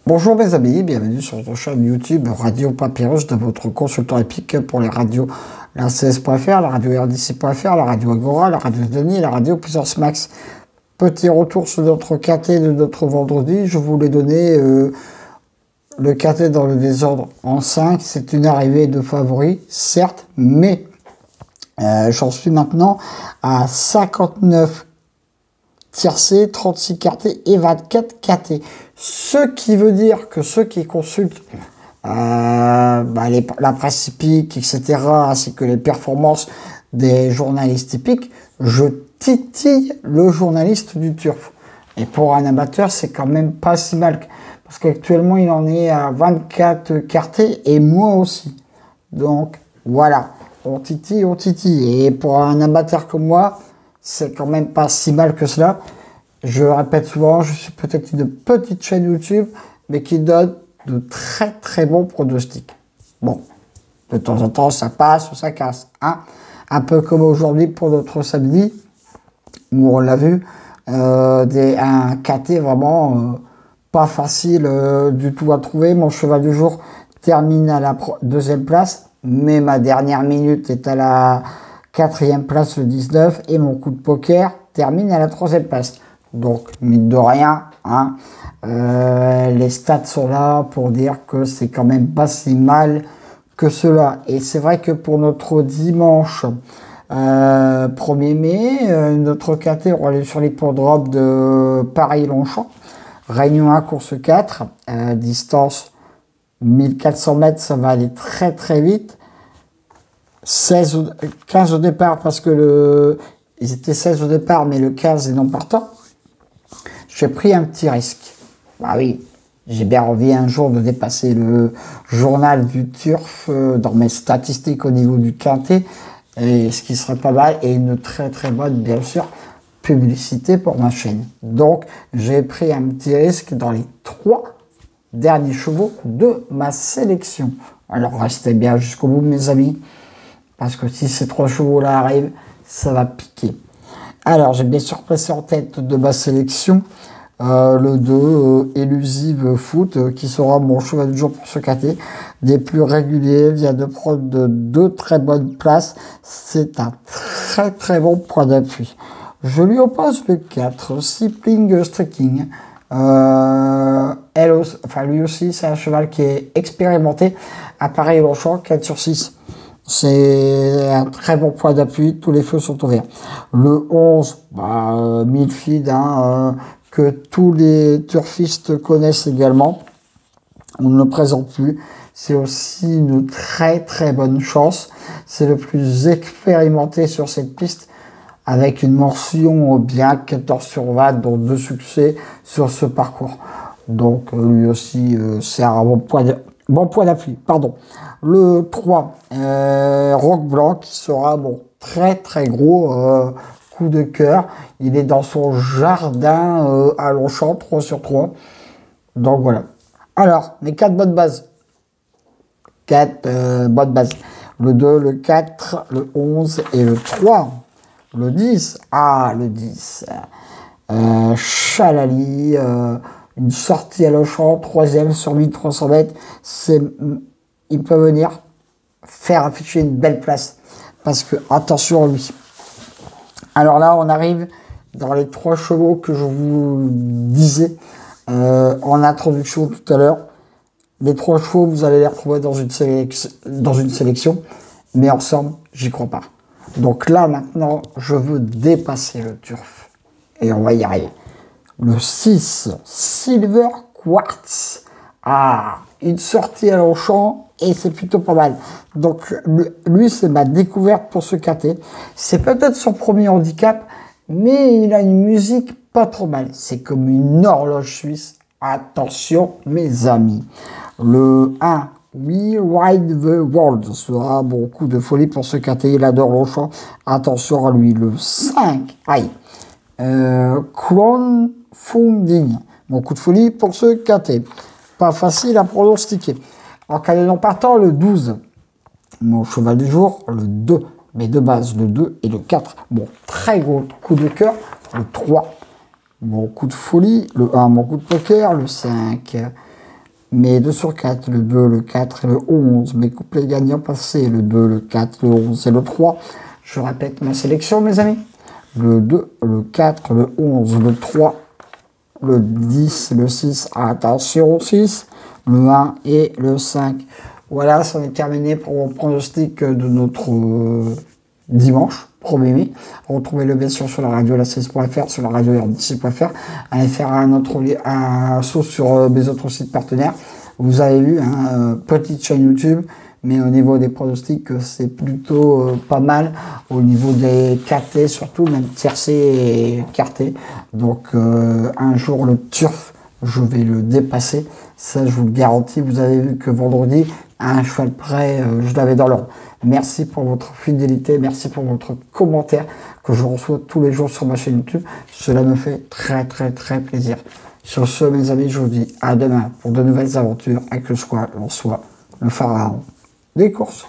Bonjour mes amis, bienvenue sur votre chaîne YouTube Radio Papyrus de votre consultant épique pour les radios, la CS.fr, la radio RDC.fr, la radio Agora, la radio Denis, la radio Puissance Max. Petit retour sur notre KT de notre vendredi, je voulais donner le KT dans le désordre en 5, c'est une arrivée de favoris, certes, mais j'en suis maintenant à 59 tiercés, 36 quartés et 24 KT. Ce qui veut dire que ceux qui consultent la presse hippique, etc., ainsi que les performances des journalistes hippiques, je titille le journaliste du turf. Et pour un amateur, c'est quand même pas si mal. Parce qu'actuellement, il en est à 24 quartés et moi aussi. Donc, voilà. On titille, on titille. Et pour un amateur comme moi, c'est quand même pas si mal que cela. Je le répète souvent, je suis peut-être une petite chaîne YouTube, mais qui donne de très très bons pronostics. Bon, de temps en temps, ça passe ou ça casse. Hein, un peu comme aujourd'hui pour notre samedi, où on l'a vu, un KT vraiment pas facile du tout à trouver. Mon cheval du jour termine à la deuxième place, mais ma dernière minute est à la 4e place, le 19, et mon coup de poker termine à la 3e place. Donc, mine de rien, hein, les stats sont là pour dire que c'est quand même pas si mal que cela. Et c'est vrai que pour notre dimanche 1er mai, notre KT, on est sur l'hippodrome de Paris-Longchamp. Réunion 1, course 4, distance 1400 mètres, ça va aller très très vite. 15 au départ parce que ils étaient 16 au départ, mais le 15 est non partant. J'ai pris un petit risque. Bah oui, j'ai bien envie un jour de dépasser le journal du turf dans mes statistiques au niveau du quintet, et ce qui serait pas mal, et une très très bonne, bien sûr, publicité pour ma chaîne. Donc, j'ai pris un petit risque dans les 3 derniers chevaux de ma sélection. Alors, restez bien jusqu'au bout, mes amis, parce que si ces 3 chevaux-là arrivent, ça va piquer. Alors, j'ai bien sûr placé en tête de ma sélection le 2 Elusive Foot, qui sera mon cheval du jour pour ce KT, des plus réguliers, vient de prendre de 2 très bonnes places. C'est un très très bon point d'appui. Je lui oppose le 4, Sipling Streaking. Lui aussi, c'est un cheval qui est expérimenté à Paris-Longchamp, 4 sur 6. C'est un très bon point d'appui, tous les feux sont ouverts. Le 11, Milfield, que tous les turfistes connaissent également. On ne le présente plus. C'est aussi une très très bonne chance. C'est le plus expérimenté sur cette piste, avec une mention bien 14 sur 20, dont 2 succès sur ce parcours. Donc lui aussi, c'est un bon point d'appui. Pardon. Le 3, Roc Blanc, qui sera très très gros coup de cœur. Il est dans son jardin à Longchamp, 3 sur 3. Donc voilà. Alors, mes 4 bonnes bases. 4 bonnes bases. Le 2, le 4, le 11 et le 3. Le 10. Ah, le 10. Chalali. Une sortie à Longchamp, 3e sur 1300 mètres. Il peut venir faire afficher une belle place. Parce que, attention à lui. Alors là, on arrive dans les 3 chevaux que je vous disais en introduction tout à l'heure. Les 3 chevaux, vous allez les retrouver dans une sélection. Mais ensemble, j'y crois pas. Donc là, maintenant, je veux dépasser le turf. Et on va y arriver. Le 6, Silver Quartz. Ah, une sortie à Longchamp et c'est plutôt pas mal. Donc, lui, c'est ma découverte pour ce KT. C'est peut-être son premier handicap, mais il a une musique pas trop mal. C'est comme une horloge suisse. Attention, mes amis. Le 1, We Ride the World sera mon coup de folie pour ce KT. Il adore Longchamp. Attention à lui. Le 5, Crowdfunding. Mon coup de folie pour ce KT. Pas facile à pronostiquer. En cas de non partant, le 12. Mon cheval du jour, le 2. Mais de base, le 2 et le 4. Bon, très gros coup de cœur, le 3. Mon coup de folie, le 1, mon coup de poker, le 5. mais 2 sur 4, le 2, le 4 et le 11. Mes couplets gagnants passés, le 2, le 4, le 11 et le 3. Je répète ma sélection, mes amis. Le 2, le 4, le 11, le 3, le 10, le 6, attention 6, le 1 et le 5. Voilà, ça en est terminé pour mon pronostic de notre dimanche 1er mai. Retrouvez-le bien sûr sur la radio la16.fr, sur la radio rdc.fr. Allez faire un saut sur mes autres sites partenaires. Vous avez vu, petite chaîne YouTube, mais au niveau des pronostics, c'est plutôt pas mal. Au niveau des quartés, surtout, même tiercé et quarté. Donc, un jour, le turf, je vais le dépasser. Ça, je vous le garantis. Vous avez vu que vendredi, à un cheval près, je l'avais dans l'ordre. Merci pour votre fidélité. Merci pour votre commentaire que je reçois tous les jours sur ma chaîne YouTube. Cela me fait très, très, très plaisir. Sur ce, mes amis, je vous dis à demain pour de nouvelles aventures avec le squat, le pharaon des courses.